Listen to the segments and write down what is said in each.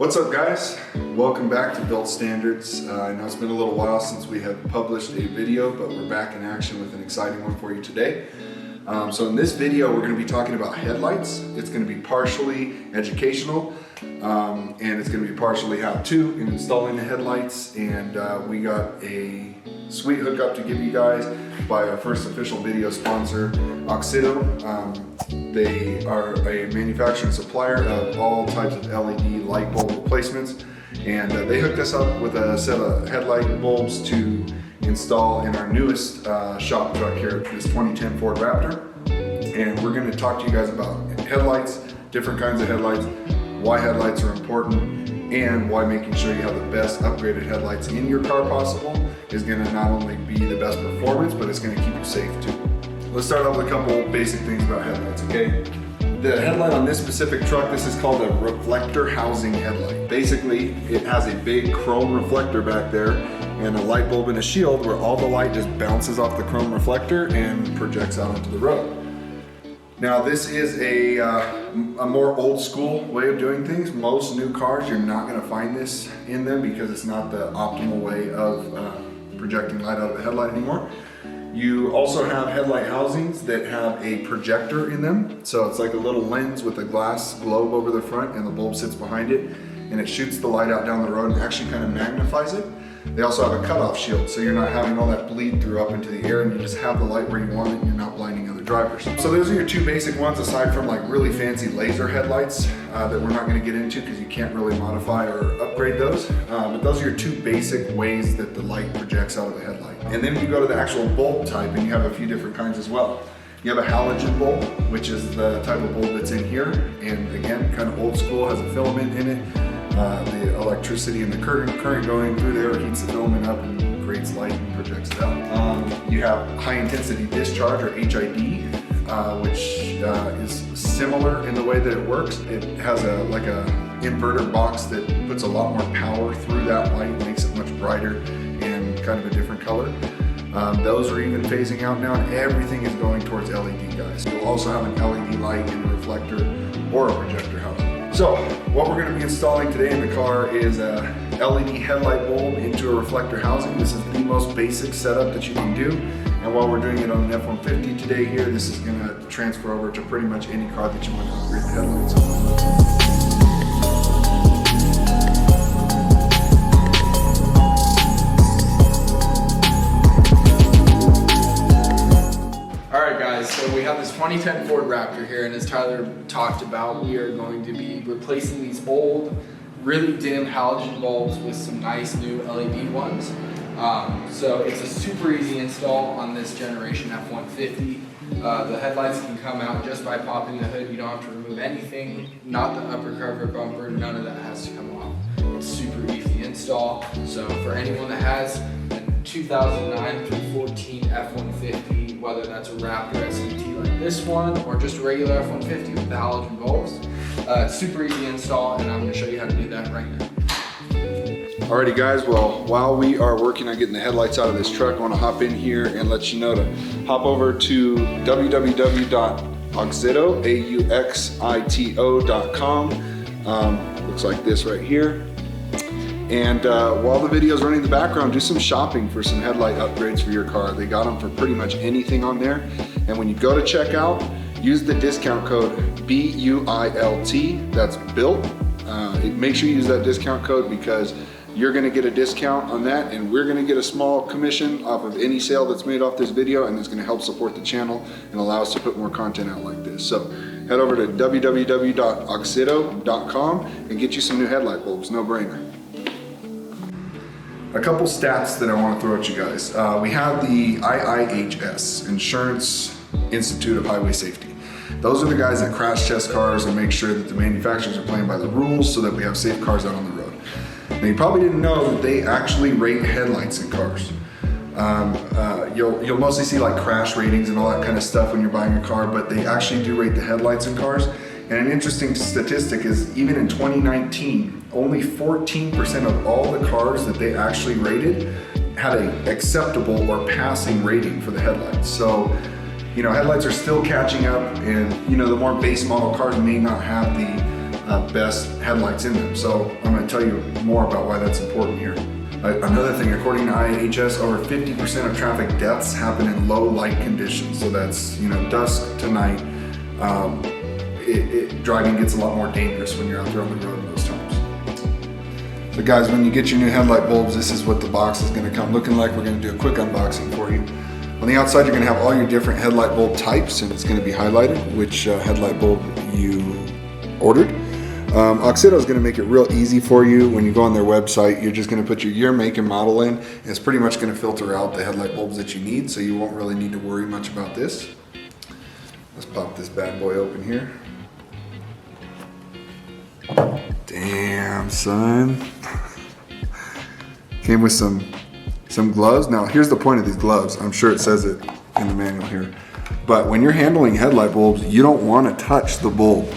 What's up, guys? Welcome back to Built Standards. I know it's been a little while since we have published a video, but we're back in action with an exciting one for you today. So in this video, we're going to be talking about headlights. It's going to be partially educational, and it's going to be partially how-to in installing the headlights. And we got a sweet hookup to give you guys by our first official video sponsor, AUXITO. They are a manufacturer and supplier of all types of LED light bulb replacements, and they hooked us up with a set of headlight bulbs to install in our newest shop truck here, this 2010 Ford Raptor. And we're going to talk to you guys about headlights, different kinds of headlights, why headlights are important, and why making sure you have the best upgraded headlights in your car possible is going to not only be the best performance, but it's going to keep you safe too. Let's start off with a couple basic things about headlights, okay? The headlight on this specific truck, this is called a reflector housing headlight. Basically, it has a big chrome reflector back there and a light bulb and a shield where all the light just bounces off the chrome reflector and projects out onto the road. Now, this is a more old school way of doing things. Most new cars, you're not gonna find this in them because it's not the optimal way of projecting light out of the headlight anymore. You also have headlight housings that have a projector in them. So it's like a little lens with a glass globe over the front and the bulb sits behind it and it shoots the light out down the road and actually kind of magnifies it. They also have a cutoff shield, so you're not having all that bleed through up into the air and you just have the light where you want it and you're not blinding other drivers. So those are your two basic ones aside from like really fancy laser headlights that we're not gonna get into because you can't really modify or upgrade those. But those are your two basic ways that the light projects out of the headlight. And then you go to the actual bulb type and you have a few different kinds as well. You have a halogen bulb, which is the type of bulb that's in here. And again, kind of old school, has a filament in it. The electricity and the current going through there heats the filament up and creates light and projects it out. You have high intensity discharge, or HID, which is similar in the way that it works. It has like a inverter box that puts a lot more power through that light, makes it much brighter and kind of a different color. Those are even phasing out now, and everything is going towards LED, guys. You'll also have an LED light in a reflector or a projector housing. So what we're going to be installing today in the car is a LED headlight bulb into a reflector housing. This is the most basic setup that you can do. And while we're doing it on an F-150 today here, this is going to transfer over to pretty much any car that you want to upgrade the headlights on. So we have this 2010 Ford Raptor here, and as Tyler talked about, we are going to be replacing these old, really dim halogen bulbs with some nice new LED ones. So it's a super easy install on this generation F-150. The headlights can come out just by popping the hood. You don't have to remove anything, not the upper cover bumper, none of that has to come off. It's super easy install. So for anyone that has a 2009 through 14 F-150, whether that's a Raptor SVT like this one or just a regular F-150 with the halogen bulbs, super easy install, and I'm going to show you how to do that right now. Alrighty guys, well, while we are working on getting the headlights out of this truck, I want to hop in here and let you know to hop over to www.auxito.com. Looks like this right here. And while the video is running in the background, do some shopping for some headlight upgrades for your car. They got them for pretty much anything on there. And when you go to checkout, use the discount code BUILT, that's BUILT. Make sure you use that discount code because you're gonna get a discount on that and we're gonna get a small commission off of any sale that's made off this video, and it's gonna help support the channel and allow us to put more content out like this. So head over to www.auxito.com and get you some new headlight bulbs, no brainer. A couple stats that I want to throw at you guys. We have the IIHS, Insurance Institute of Highway Safety. Those are the guys that crash test cars and make sure that the manufacturers are playing by the rules so that we have safe cars out on the road. Now you probably didn't know that they actually rate headlights in cars. You'll mostly see like crash ratings and all that kind of stuff when you're buying a car, but they actually do rate the headlights in cars. And an interesting statistic is even in 2019, only 14% of all the cars that they actually rated had an acceptable or passing rating for the headlights. So, you know, headlights are still catching up, and you know, the more base model cars may not have the best headlights in them. So I'm going to tell you more about why that's important here. Another thing, according to IHS, over 50% of traffic deaths happen in low light conditions. So that's, dusk to night. Driving gets a lot more dangerous when you're out there on the road in those times. So guys, when you get your new headlight bulbs, this is what the box is going to come looking like. We're going to do a quick unboxing for you. On the outside, you're going to have all your different headlight bulb types, and it's going to be highlighted which headlight bulb you ordered. AUXITO is going to make it real easy for you. When you go on their website, you're just going to put your year, make, and model in, and it's pretty much going to filter out the headlight bulbs that you need, so you won't really need to worry much about this. Let's pop this bad boy open here. Damn, son. Came with some gloves. Now, here's the point of these gloves. I'm sure it says it in the manual here. But when you're handling headlight bulbs, you don't want to touch the bulb,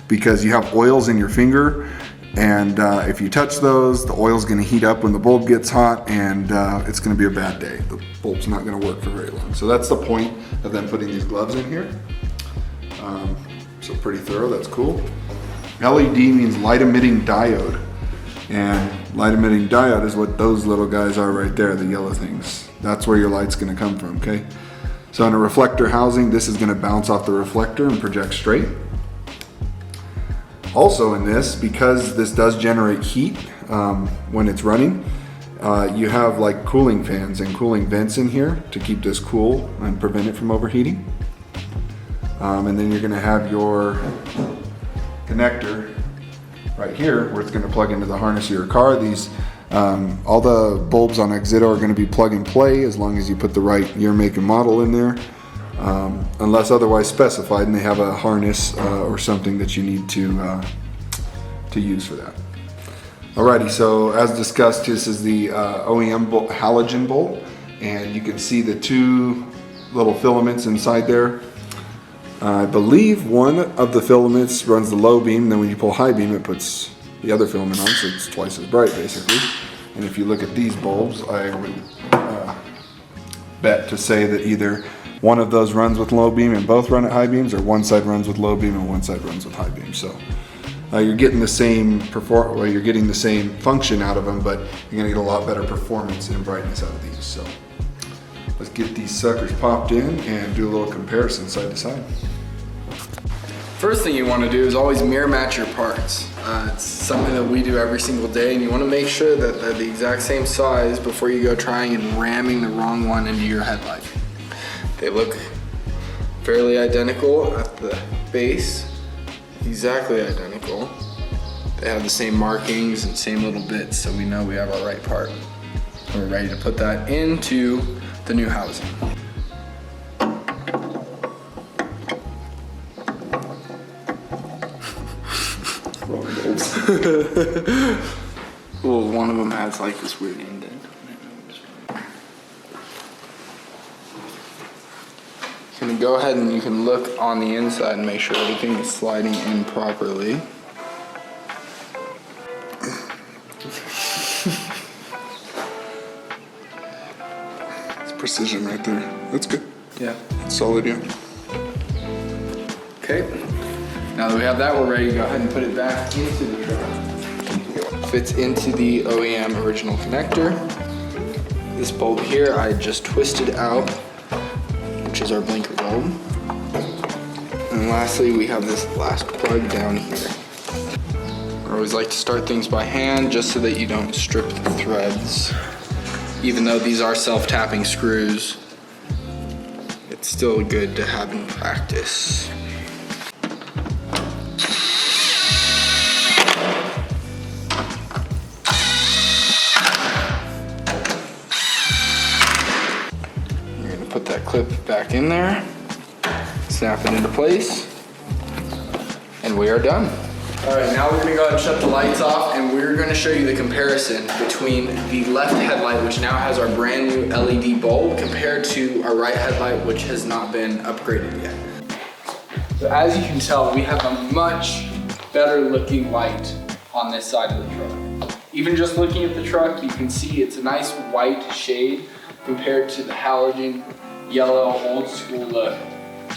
because you have oils in your finger, and if you touch those, the oil's going to heat up when the bulb gets hot, and it's going to be a bad day. The bulb's not going to work for very long. So that's the point of them putting these gloves in here. So pretty thorough, that's cool. LED means light emitting diode, and light emitting diode is what those little guys are right there, the yellow things. That's where your light's going to come from, okay? So in a reflector housing, this is going to bounce off the reflector and project straight. Also in this, because this does generate heat when it's running, you have like cooling fans and cooling vents in here to keep this cool and prevent it from overheating. And then you're going to have your connector right here where it's going to plug into the harness of your car. These all the bulbs on AUXITO are going to be plug and play as long as you put the right year, make, and model in there. Unless otherwise specified, and they have a harness or something that you need to use for that. Alrighty, so as discussed, this is the OEM halogen bulb, and you can see the two little filaments inside there. I believe one of the filaments runs the low beam, then when you pull high beam, it puts the other filament on, so it's twice as bright basically. And if you look at these bulbs, I would bet to say that either one of those runs with low beam and both run at high beams, or one side runs with low beam and one side runs with high beam. So you're getting the same you're getting the same function out of them, but you're gonna get a lot better performance and brightness out of these. So let's get these suckers popped in and do a little comparison side to side. First thing you want to do is always mirror match your parts. It's something that we do every single day, and you want to make sure that they're the exact same size before you go trying and ramming the wrong one into your headlight. They look fairly identical at the base, exactly identical. They have the same markings and same little bits, so we know we have our right part. We're ready to put that into the new housing. Wrong bulbs. Well, one of them has like this weird indent. You can go ahead and you can look on the inside and make sure everything is sliding in properly. It's precision right there. That's good. Yeah. That's solid, yeah. Okay. Now that we have that, we're ready to go ahead and put it back into the truck. Fits into the OEM original connector. This bulb here I just twisted out, which is our blinker bulb. And lastly, we have this last plug down here. I always like to start things by hand just so that you don't strip the threads. Even though these are self-tapping screws, it's still good to have in practice. Put that clip back in there, snap it into place, and we are done. All right, now we're gonna go ahead and shut the lights off, and we're gonna show you the comparison between the left headlight, which now has our brand new LED bulb, compared to our right headlight, which has not been upgraded yet. So as you can tell, we have a much better looking light on this side of the truck. Even just looking at the truck, you can see it's a nice white shade compared to the halogen yellow old school look.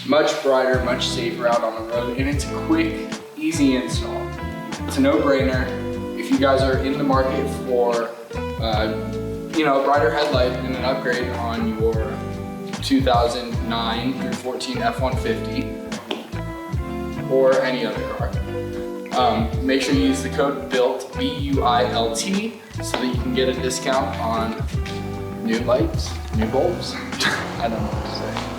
Much brighter, much safer out on the road, and it's a quick, easy install. It's a no-brainer. If you guys are in the market for, you know, a brighter headlight and an upgrade on your 2009 through 14 F-150 or any other car, make sure you use the code BUILT, B-U-I-L-T, so that you can get a discount on new lights, new bulbs. I don't know what to say.